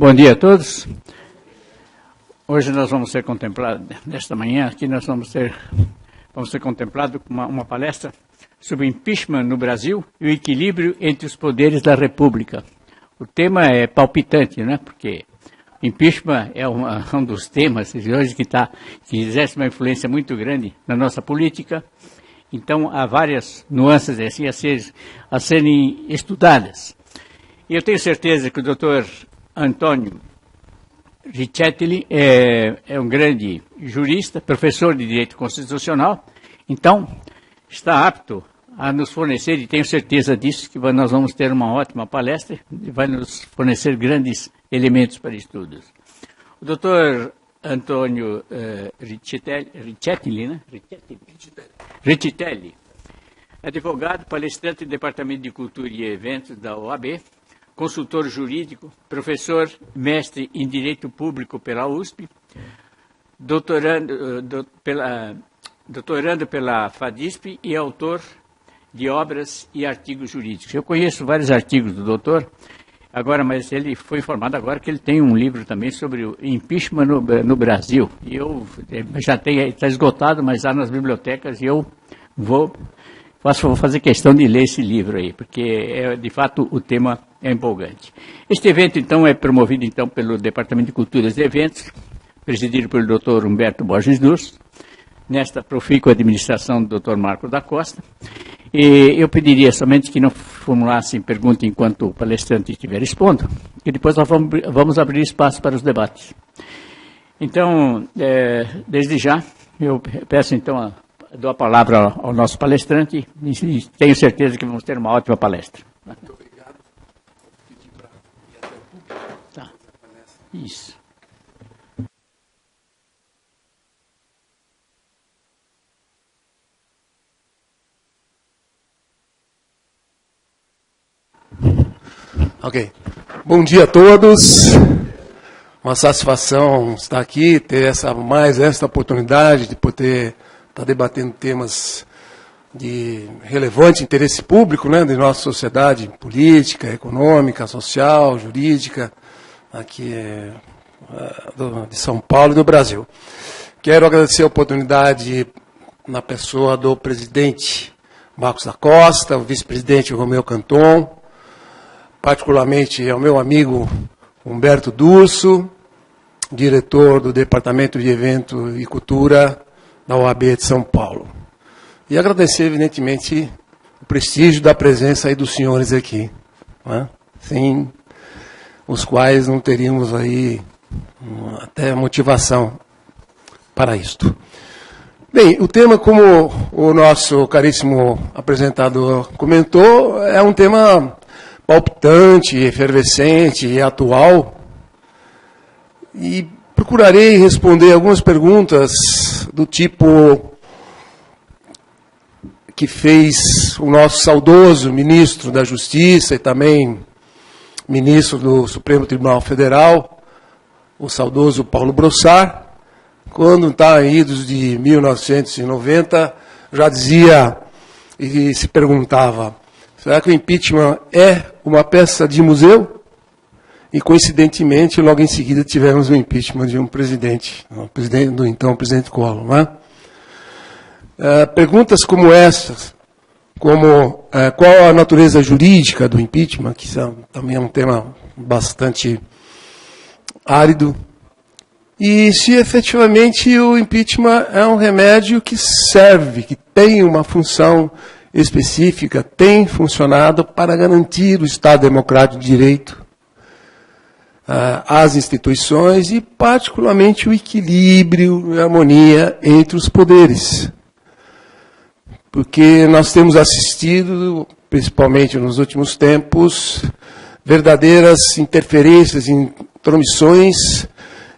Bom dia a todos. Hoje nós vamos ser contemplados, nesta manhã aqui nós vamos ser contemplados com uma palestra sobre impeachment no Brasil e o equilíbrio entre os poderes da República. O tema é palpitante, né? Porque impeachment é um dos temas de hoje que exerce uma influência muito grande na nossa política. Então há várias nuances assim, a serem estudadas. E eu tenho certeza que o Dr. Antônio Richetelli é um grande jurista, professor de Direito Constitucional, então está apto a nos fornecer, e tenho certeza disso, que nós vamos ter uma ótima palestra, e vai nos fornecer grandes elementos para estudos. O Dr. Antônio Richetelli, né? Richetelli, advogado, palestrante do Departamento de Cultura e Eventos da OAB, consultor jurídico, professor, mestre em Direito Público pela USP, doutorando pela FADISP e autor de obras e artigos jurídicos. Eu conheço vários artigos do doutor, mas ele foi informado agora que ele tem um livro também sobre o impeachment no Brasil. E eu já tenho, está esgotado, mas está nas bibliotecas, e eu vou fazer questão de ler esse livro aí, porque de fato o tema é empolgante. Este evento, então, é promovido então, pelo Departamento de Culturas e Eventos, presidido pelo Dr. Humberto Borges Durso, nesta profícua administração do Dr. Marco da Costa. E eu pediria somente que não formulassem pergunta enquanto o palestrante estiver expondo, e depois nós vamos abrir espaço para os debates. Então, desde já, eu peço então dou a palavra ao nosso palestrante e tenho certeza que vamos ter uma ótima palestra. Muito obrigado. Vou pedir para ir até o público. Tá. Isso. Ok. Bom dia a todos. Uma satisfação estar aqui, ter essa oportunidade de poder estar debatendo temas de relevante interesse público, né, de nossa sociedade política, econômica, social, jurídica, aqui de São Paulo e do Brasil. Quero agradecer a oportunidade na pessoa do presidente Marcos da Costa, o vice-presidente Romeu Canton, particularmente ao meu amigo Humberto Durso, diretor do Departamento de Evento e Cultura da OAB de São Paulo. E agradecer, evidentemente, o prestígio da presença aí dos senhores aqui, né? Sem os quais não teríamos aí até motivação para isto. Bem, o tema, como o nosso caríssimo apresentador comentou, é um tema palpitante, efervescente e atual, e procurarei responder algumas perguntas do tipo que fez o nosso saudoso ministro da Justiça e também ministro do Supremo Tribunal Federal, o saudoso Paulo Brossard, quando está em idos de 1990, já dizia e se perguntava: será que o impeachment é uma peça de museu? E, coincidentemente, logo em seguida tivemos o impeachment de um presidente, do então presidente Collor. Não é? Perguntas como essas, como qual a natureza jurídica do impeachment, que também é um tema bastante árido, e se efetivamente o impeachment é um remédio que serve, que tem uma função específica, tem funcionado para garantir o Estado Democrático de Direito, as instituições e, particularmente, o equilíbrio e a harmonia entre os poderes. Porque nós temos assistido, principalmente nos últimos tempos, verdadeiras interferências, intromissões,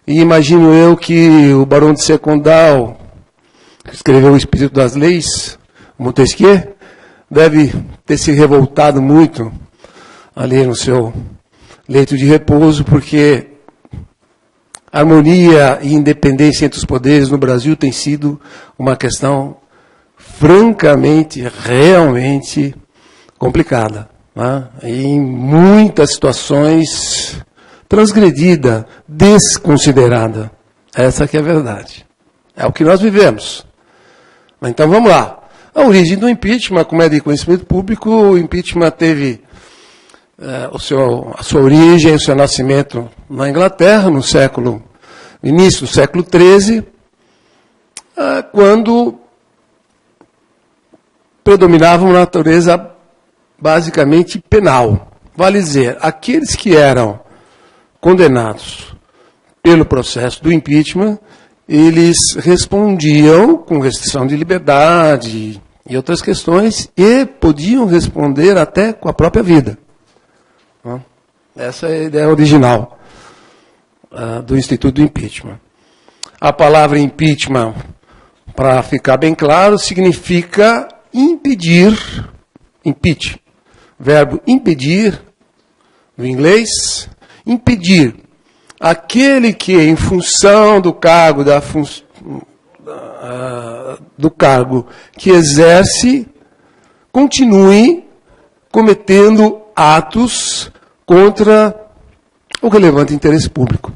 e imagino eu que o Barão de Secondal, que escreveu o Espírito das Leis, Montesquieu, deve ter se revoltado muito ali no seu leito de repouso, porque harmonia e independência entre os poderes no Brasil tem sido uma questão francamente, realmente complicada, né? Em muitas situações transgredida, desconsiderada. Essa que é a verdade. É o que nós vivemos. Então vamos lá. A origem do impeachment, como é de conhecimento público, o impeachment teve a sua origem, o seu nascimento na Inglaterra, no início do século XIII, quando predominava uma natureza basicamente penal. Vale dizer, aqueles que eram condenados pelo processo do impeachment, eles respondiam com restrição de liberdade e outras questões, e podiam responder até com a própria vida. Essa é a ideia original do Instituto do Impeachment. A palavra impeachment, para ficar bem claro, significa impedir, impeach, verbo impedir, no inglês, impedir aquele que, em função do cargo, do cargo que exerce, continue cometendo atos contra o relevante interesse público.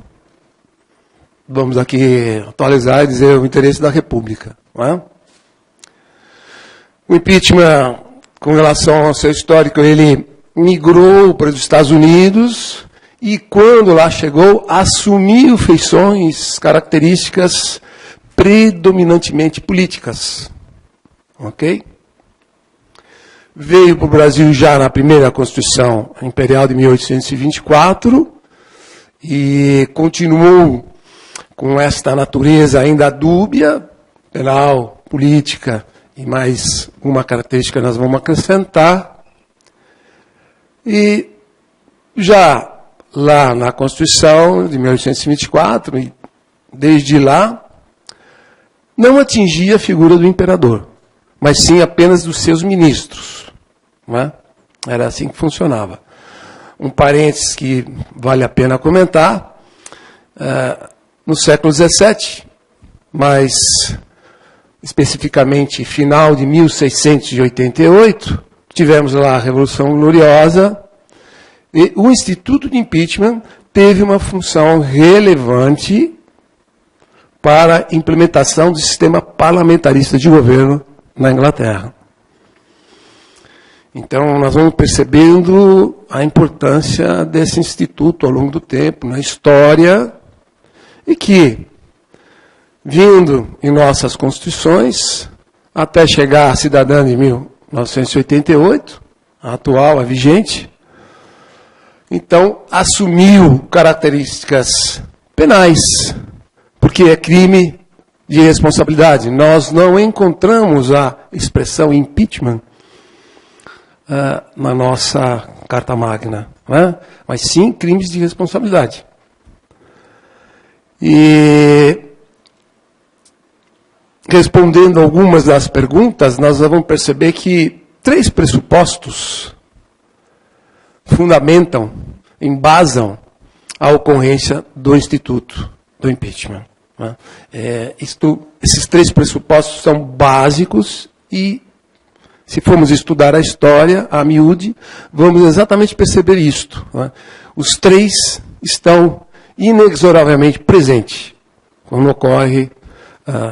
Vamos aqui atualizar e dizer o interesse da República. Não é? O impeachment, com relação ao seu histórico, ele migrou para os Estados Unidos e, quando lá chegou, assumiu feições, características predominantemente políticas. Ok? Veio para o Brasil já na primeira Constituição Imperial de 1824 e continuou com esta natureza ainda dúbia, penal, política, e mais uma característica nós vamos acrescentar. E já lá na Constituição de 1824, e desde lá, não atingia a figura do imperador, mas sim apenas dos seus ministros. Não é? Era assim que funcionava. Um parênteses que vale a pena comentar, no século XVII, mas especificamente final de 1688, tivemos lá a Revolução Gloriosa, e o Instituto de Impeachment teve uma função relevante para a implementação do sistema parlamentarista de governo na Inglaterra. Então, nós vamos percebendo a importância desse instituto ao longo do tempo, na história, e que, vindo em nossas constituições, até chegar à cidadã de 1988, a atual, a vigente, então assumiu características penais, porque é crime de responsabilidade. Nós não encontramos a expressão impeachment na nossa Carta Magna, né? Mas sim crimes de responsabilidade. E, respondendo algumas das perguntas, nós vamos perceber que 3 pressupostos fundamentam, embasam a ocorrência do Instituto do Impeachment. Né? Esses 3 pressupostos são básicos e, se formos estudar a história, a miúde, vamos exatamente perceber isto. Né? Os 3 estão inexoravelmente presentes quando ocorre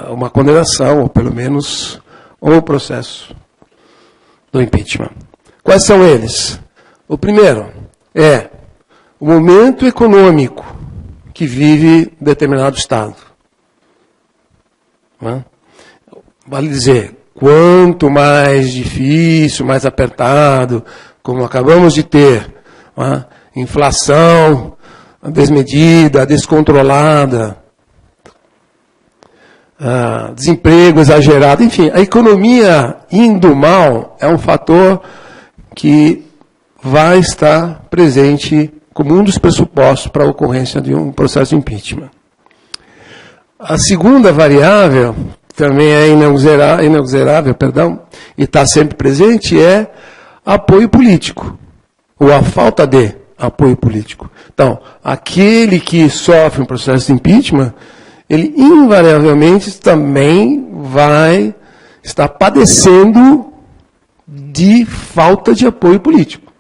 uma condenação, ou pelo menos um processo do impeachment. Quais são eles? O primeiro é o momento econômico que vive determinado Estado. Né? Vale dizer, quanto mais difícil, mais apertado, como acabamos de ter, né? Inflação desmedida, descontrolada, desemprego exagerado, enfim, a economia indo mal é um fator que vai estar presente como um dos pressupostos para a ocorrência de um processo de impeachment. A segunda variável, também é inexorável, e está sempre presente, é apoio político, ou a falta de apoio político. Então, aquele que sofre um processo de impeachment, ele invariavelmente também vai estar padecendo de falta de apoio político.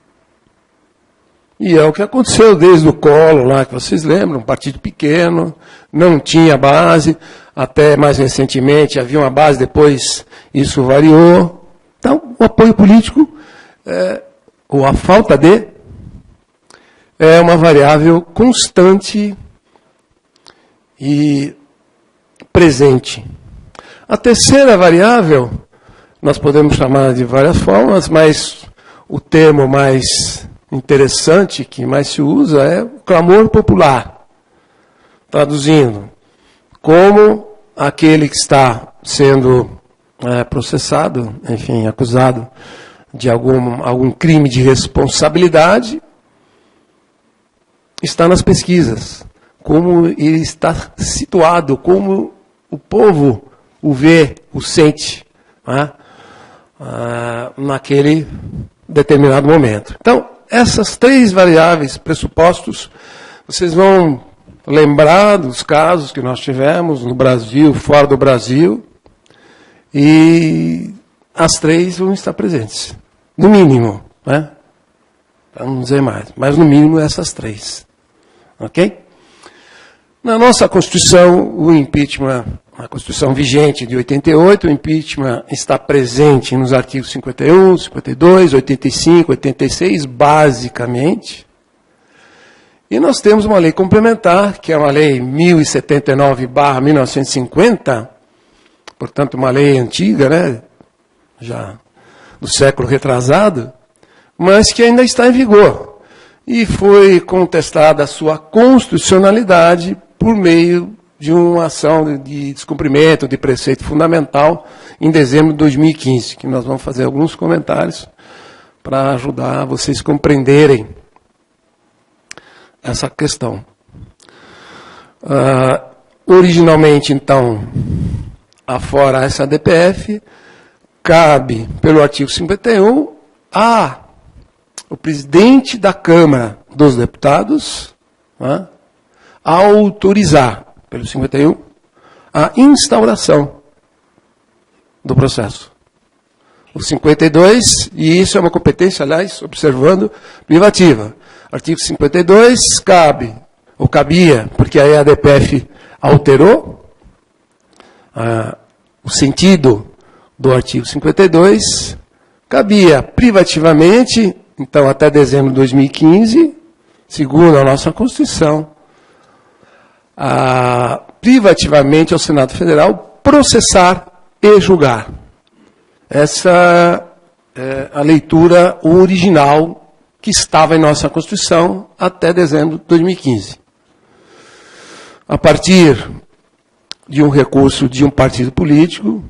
E é o que aconteceu desde o Collor lá, que vocês lembram, um partido pequeno, não tinha base, até mais recentemente havia uma base, depois isso variou. Então, o apoio político, ou a falta de, é uma variável constante e presente. A terceira variável, nós podemos chamar de várias formas, mas o termo mais interessante, que mais se usa, é o clamor popular. Traduzindo, como aquele que está sendo processado, enfim, acusado de algum crime de responsabilidade, está nas pesquisas, como ele está situado, como o povo o vê, o sente, né, naquele determinado momento. Então, essas três variáveis, pressupostos, vocês vão lembrar dos casos que nós tivemos no Brasil, fora do Brasil, e as três vão estar presentes, no mínimo, né? Para não dizer mais, mas no mínimo essas três. Ok? Na nossa Constituição, o impeachment, a Constituição vigente de 88, o impeachment está presente nos artigos 51, 52, 85, 86, basicamente. E nós temos uma lei complementar, que é uma lei 1079/1950, portanto uma lei antiga, né, já do século retrasado, mas que ainda está em vigor. E foi contestada a sua constitucionalidade por meio de uma ação de descumprimento de preceito fundamental em dezembro de 2015, que nós vamos fazer alguns comentários para ajudar vocês a compreenderem essa questão. Originalmente, então, afora essa DPF, cabe, pelo artigo 51, o presidente da Câmara dos Deputados, né, autorizar, pelo 51, a instauração do processo. O 52, e isso é uma competência, aliás, observando, privativa. Artigo 52, cabe, ou cabia, porque aí a DPF alterou o sentido do artigo 52, cabia privativamente, então até dezembro de 2015, segundo a nossa Constituição, privativamente ao Senado Federal processar e julgar. Essa é a leitura original que estava em nossa Constituição até dezembro de 2015. A partir de um recurso de um partido político,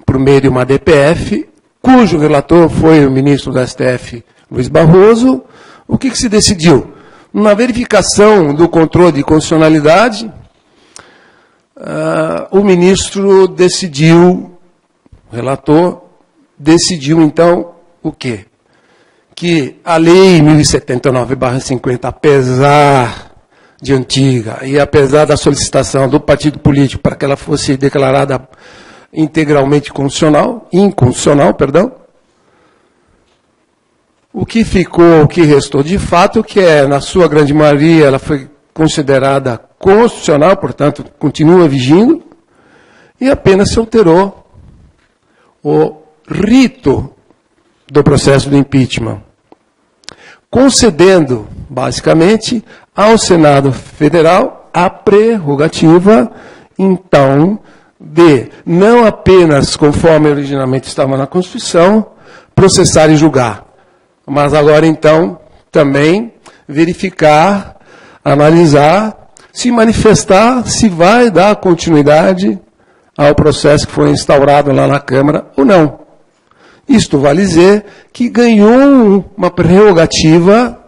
por meio de uma DPF, cujo relator foi o ministro do STF, Luiz Barroso, o que se decidiu? Na verificação do controle de constitucionalidade, o ministro decidiu, o relator, decidiu então o quê? Que a lei 1079/50, apesar de antiga, e apesar da solicitação do partido político para que ela fosse declarada integralmente inconstitucional, o que ficou, o que restou de fato, que é, na sua grande maioria, ela foi considerada constitucional, portanto, continua vigindo, e apenas se alterou o rito do processo de impeachment, concedendo, basicamente, ao Senado Federal a prerrogativa, então, de, não apenas, conforme originalmente estava na Constituição, processar e julgar, mas agora, então, também verificar, analisar, se manifestar, se vai dar continuidade ao processo que foi instaurado lá na Câmara ou não. Isto vale dizer que ganhou uma prerrogativa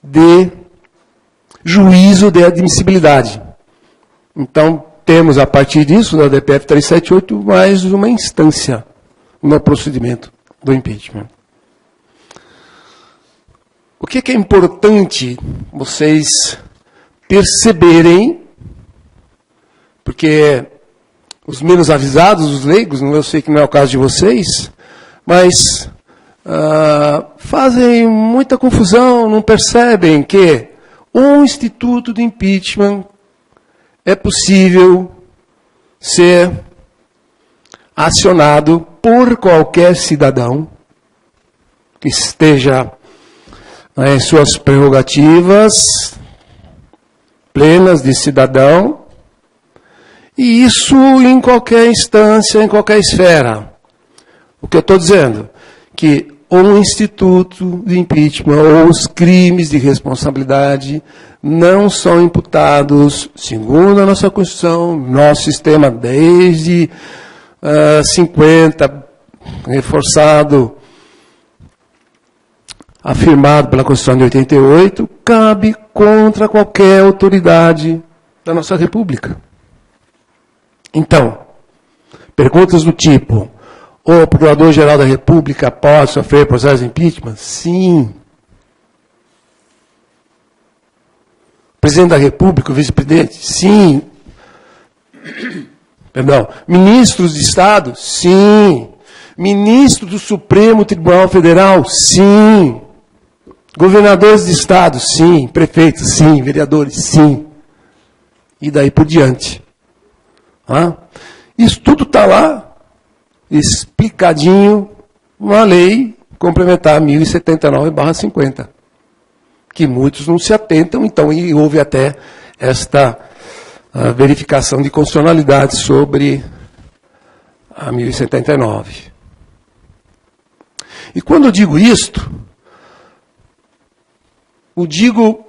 de juízo de admissibilidade. Então, temos, a partir disso, da DPF 378, mais uma instância no procedimento do impeachment. O que é importante vocês perceberem, porque os menos avisados, os leigos, eu sei que não é o caso de vocês, mas fazem muita confusão, não percebem que um instituto de impeachment é possível ser acionado por qualquer cidadão que esteja em suas prerrogativas plenas de cidadão, e isso em qualquer instância, em qualquer esfera. O que eu estou dizendo? Que um instituto de impeachment ou os crimes de responsabilidade não são imputados, segundo a nossa Constituição, nosso sistema desde 50, reforçado, afirmado pela Constituição de 88, cabe contra qualquer autoridade da nossa República. Então, perguntas do tipo: o Procurador-Geral da República pode sofrer processo de impeachment? Sim. O Presidente da República, o Vice-Presidente? Sim. Perdão. Ministros de Estado? Sim. Ministro do Supremo Tribunal Federal? Sim. Governadores de Estado? Sim. Prefeitos? Sim. Vereadores? Sim. E daí por diante. Isso tudo está lá, explicadinho, na lei complementar 1079/50, que muitos não se atentam, então, e houve até esta verificação de constitucionalidade sobre a 1079. E quando eu digo isto, eu digo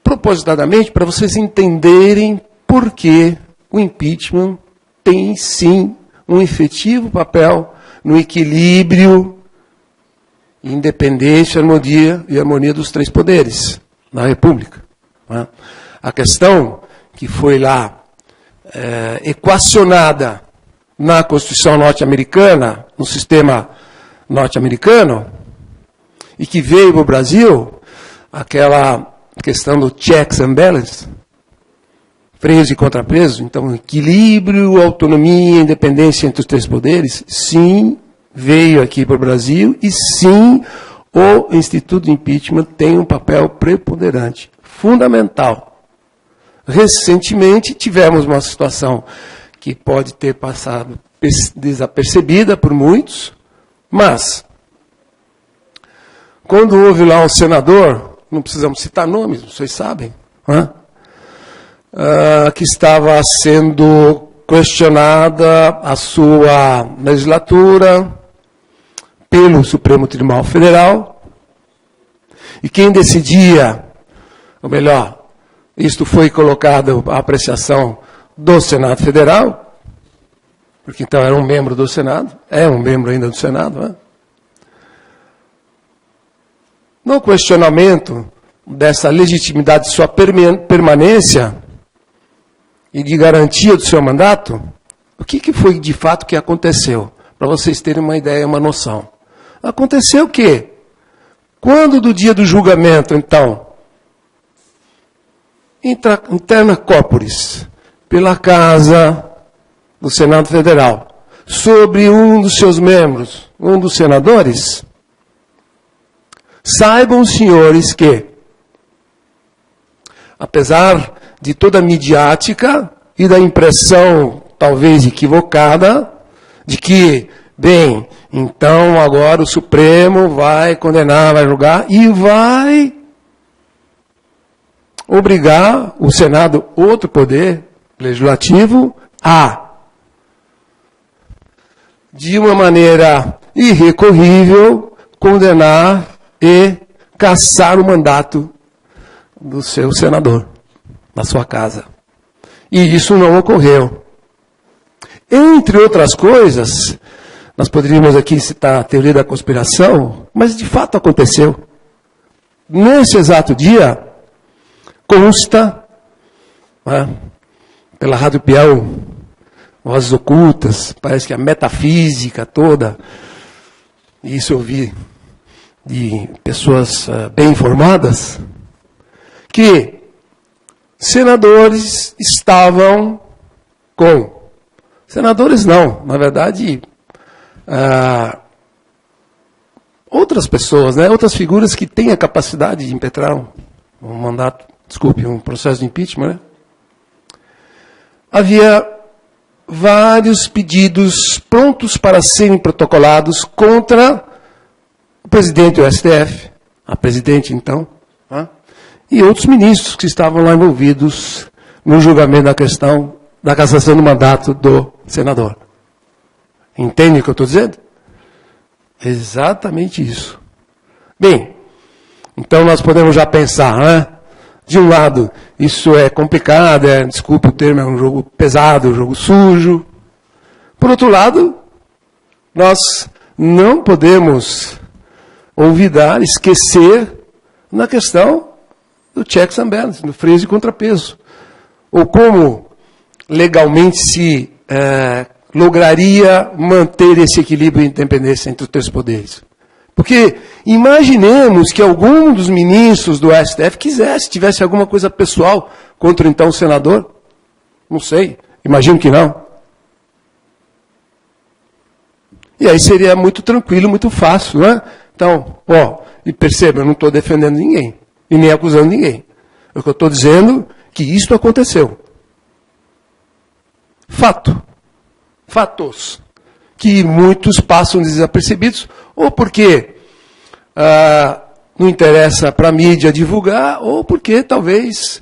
propositadamente para vocês entenderem por que o impeachment tem, sim, um efetivo papel no equilíbrio, independência e harmonia dos três poderes na República. A questão que foi lá equacionada na Constituição norte-americana, no sistema norte-americano, e que veio para o Brasil, aquela questão do checks and balances, freios e contrapesos, então equilíbrio, autonomia, independência entre os três poderes, sim, veio aqui para o Brasil, e sim, o Instituto de Impeachment tem um papel preponderante, fundamental. Recentemente tivemos uma situação que pode ter passado desapercebida por muitos, mas quando houve lá um senador, não precisamos citar nomes, vocês sabem, que estava sendo questionada a sua legislatura pelo Supremo Tribunal Federal, e quem decidia, ou melhor, isto foi colocado à apreciação do Senado Federal, porque então era um membro do Senado, é um membro ainda do Senado, No questionamento dessa legitimidade de sua permanência e de garantia do seu mandato, o que foi de fato que aconteceu? Para vocês terem uma ideia, uma noção. Aconteceu o quê? Quando do dia do julgamento, então, interna corporis, pela Casa do Senado Federal, sobre um dos seus membros, um dos senadores, saibam, senhores, que, apesar de toda a midiática e da impressão, talvez equivocada, de que, bem, então agora o Supremo vai condenar, vai julgar e vai obrigar o Senado, outro poder legislativo, a, de uma maneira irrecorrível, condenar e cassar o mandato do seu senador, na sua casa. E isso não ocorreu. Entre outras coisas, nós poderíamos aqui citar a teoria da conspiração, mas de fato aconteceu. Nesse exato dia, consta, pela Rádio Peão, Vozes Ocultas, parece que a metafísica toda, isso eu vi de pessoas bem informadas, que senadores estavam com... Senadores não, na verdade, outras pessoas, né, outras figuras que têm a capacidade de impetrar um mandato, desculpe, um processo de impeachment, né? Havia vários pedidos prontos para serem protocolados contra o presidente do STF, a presidente então, né, e outros ministros que estavam lá envolvidos no julgamento da questão da cassação do mandato do senador. Entende o que eu estou dizendo? Exatamente isso. Bem, então nós podemos já pensar, né? De um lado, isso é complicado, desculpe o termo, é um jogo pesado, um jogo sujo. Por outro lado, nós não podemos olvidar, esquecer na questão do checks and balances, do freio de contrapeso. Ou como legalmente se lograria manter esse equilíbrio de independência entre os três poderes. Porque imaginemos que algum dos ministros do STF tivesse alguma coisa pessoal contra então o senador. Não sei, imagino que não. E aí seria muito tranquilo, muito fácil, né? Então, e perceba, eu não estou defendendo ninguém, e nem acusando ninguém. O que eu estou dizendo é que isso aconteceu. Fatos. Que muitos passam desapercebidos, ou porque não interessa para a mídia divulgar, ou porque talvez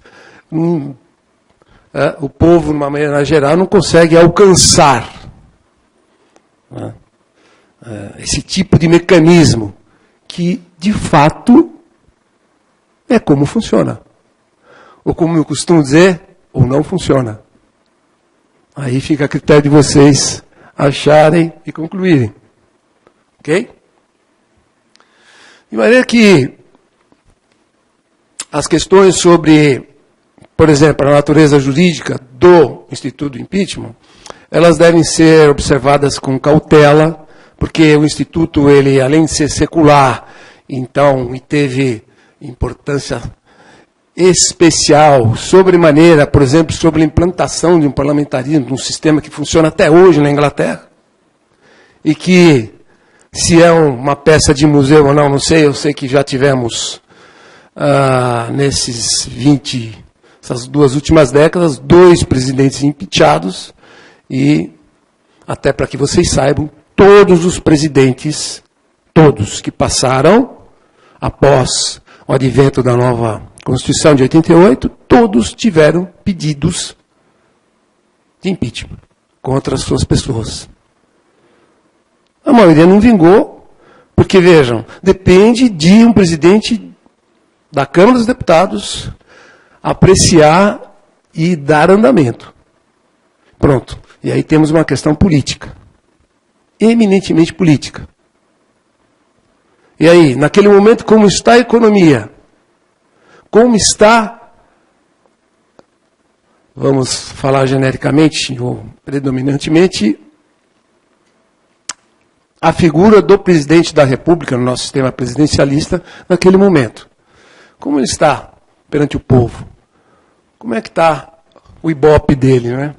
o povo, de uma maneira geral, não consegue alcançar esse tipo de mecanismo, que, de fato, é como funciona. Ou como eu costumo dizer, ou não funciona. Aí fica a critério de vocês acharem e concluírem. Ok? De maneira que as questões sobre, por exemplo, a natureza jurídica do Instituto do Impeachment, elas devem ser observadas com cautela, porque o Instituto, ele, além de ser secular, então, e teve importância especial, sobremaneira, por exemplo, sobre a implantação de um parlamentarismo, de um sistema que funciona até hoje na Inglaterra, e que, se é uma peça de museu ou não, não sei, eu sei que já tivemos, essas 2 últimas décadas, 2 presidentes impeachados, e, até para que vocês saibam, todos os presidentes, todos que passaram, após o advento da nova Constituição de 88, todos tiveram pedidos de impeachment contra as suas pessoas. A maioria não vingou, porque, vejam, depende de um presidente da Câmara dos Deputados apreciar e dar andamento. Pronto. E aí temos uma questão política. Eminentemente política. E aí, naquele momento, como está a economia? Como está, vamos falar genericamente, ou predominantemente, a figura do presidente da República no nosso sistema presidencialista naquele momento? Como ele está perante o povo? Como é que está o ibope dele, não é?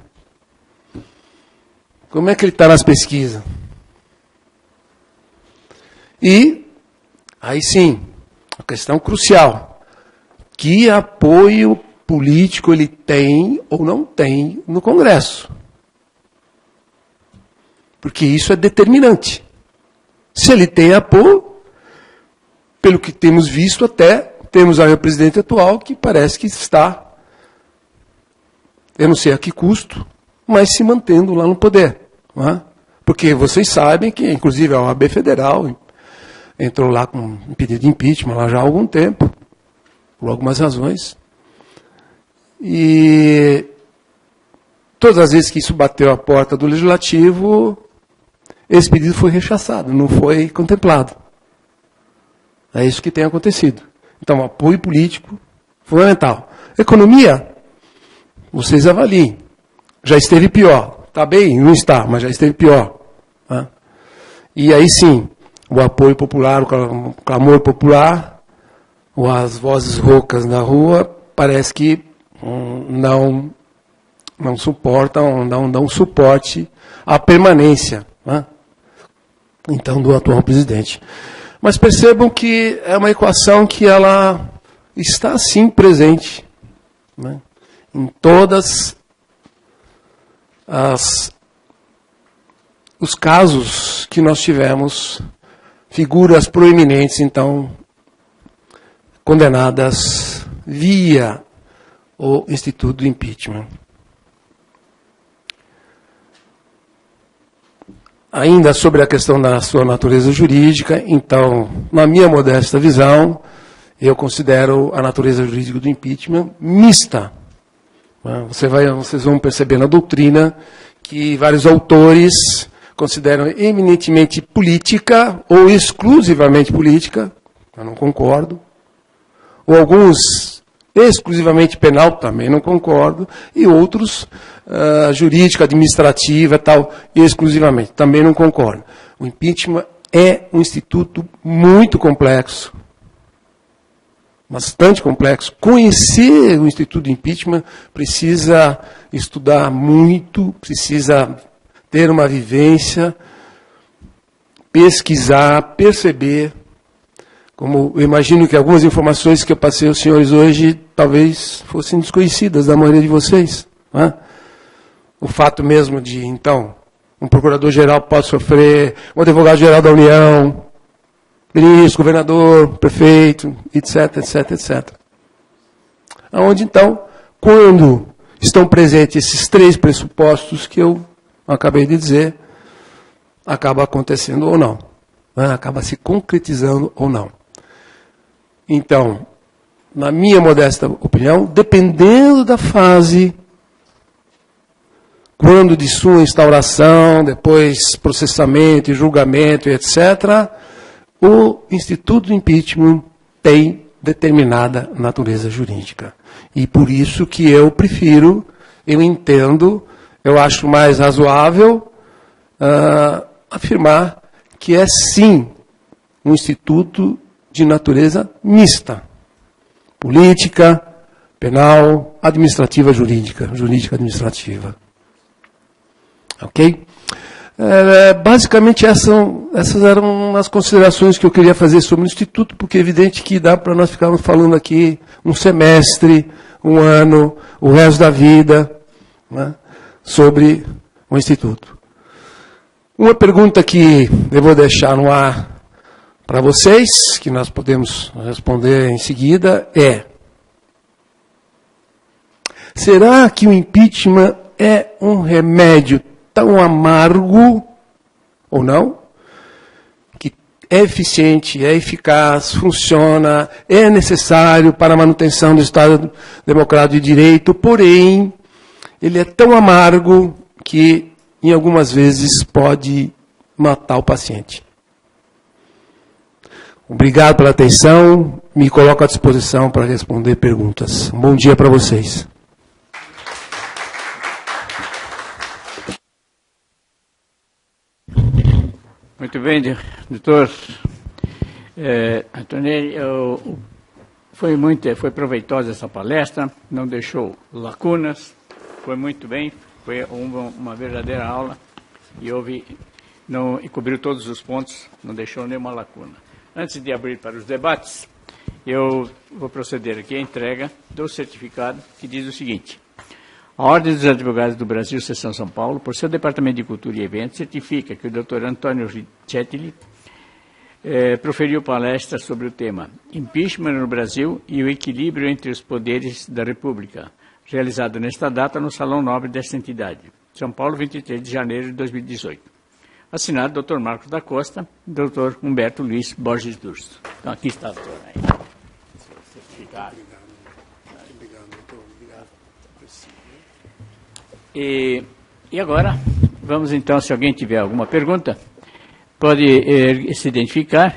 Como é que ele está nas pesquisas? E, aí sim, a questão crucial. Que apoio político ele tem ou não tem no Congresso? Porque isso é determinante. Se ele tem apoio, pelo que temos visto até, temos aí o presidente atual que parece que está, eu não sei a que custo, mas se mantendo lá no poder. Não é? Porque vocês sabem que, inclusive, a OAB Federal entrou lá com um pedido de impeachment lá já há algum tempo, por algumas razões. E todas as vezes que isso bateu a porta do Legislativo, esse pedido foi rechaçado, não foi contemplado. É isso que tem acontecido. Então, apoio político fundamental. Economia, vocês avaliem. Já esteve pior. Está bem? Não está, mas já esteve pior. Né? E aí sim, o apoio popular, o clamor popular, ou as vozes roucas na rua, parece que não suportam, não dão suporte à permanência, né? Então, do atual presidente. Mas percebam que é uma equação que ela está, sim, presente, né, em todas os casos que nós tivemos, figuras proeminentes, então, condenadas via o Instituto do Impeachment. Ainda sobre a questão da sua natureza jurídica, então, na minha modesta visão, eu considero a natureza jurídica do impeachment mista. Vocês vão perceber na doutrina que vários autores consideram eminentemente política ou exclusivamente política, eu não concordo, ou alguns exclusivamente penal, também não concordo, e outros jurídica, administrativa, tal, exclusivamente, também não concordo. O impeachment é um instituto muito complexo, bastante complexo. Conhecer o Instituto de Impeachment precisa estudar muito, precisa ter uma vivência, pesquisar, perceber. Como eu imagino que algumas informações que eu passei aos senhores hoje talvez fossem desconhecidas da maioria de vocês. Né? O fato mesmo de, então, um procurador-geral pode sofrer, um advogado-geral da União, ministro, governador, prefeito, etc, etc, etc. Onde, então, quando estão presentes esses três pressupostos que eu acabei de dizer, acaba acontecendo ou não. Né? Acaba se concretizando ou não. Então, na minha modesta opinião, dependendo da fase, quando de sua instauração, depois processamento e julgamento, etc., o Instituto do Impeachment tem determinada natureza jurídica. E por isso que eu prefiro, eu entendo, eu acho mais razoável afirmar que é sim um instituto de natureza mista. Política, penal, administrativa, jurídica, jurídica-administrativa. Ok? Basicamente, essas eram as considerações que eu queria fazer sobre o Instituto, porque é evidente que dá para nós ficarmos falando aqui um semestre, um ano, o resto da vida, né, sobre o Instituto. Uma pergunta que eu vou deixar no ar para vocês, que nós podemos responder em seguida, é: será que o impeachment é um remédio tão amargo, ou não, que é eficiente, é eficaz, funciona, é necessário para a manutenção do Estado Democrático de Direito, porém, ele é tão amargo que, em algumas vezes, pode matar o paciente? Obrigado pela atenção, me coloco à disposição para responder perguntas. Um bom dia para vocês. Muito bem, doutor Antonelli, foi proveitosa essa palestra, não deixou lacunas, foi muito bem, foi uma verdadeira aula e cobriu todos os pontos, não deixou nenhuma lacuna. Antes de abrir para os debates, eu vou proceder aqui à entrega do certificado que diz o seguinte: a Ordem dos Advogados do Brasil, Seção São Paulo, por seu Departamento de Cultura e Eventos, certifica que o Dr. Antônio Richetti proferiu palestra sobre o tema Impeachment no Brasil e o equilíbrio entre os poderes da República, realizado nesta data no Salão Nobre desta entidade, São Paulo, 23 de janeiro de 2018. Assinado Dr. Marcos da Costa, Dr. Humberto Luiz Borges Durso. Então, aqui está, doutor. Certificado. E agora, vamos então, se alguém tiver alguma pergunta, pode se identificar.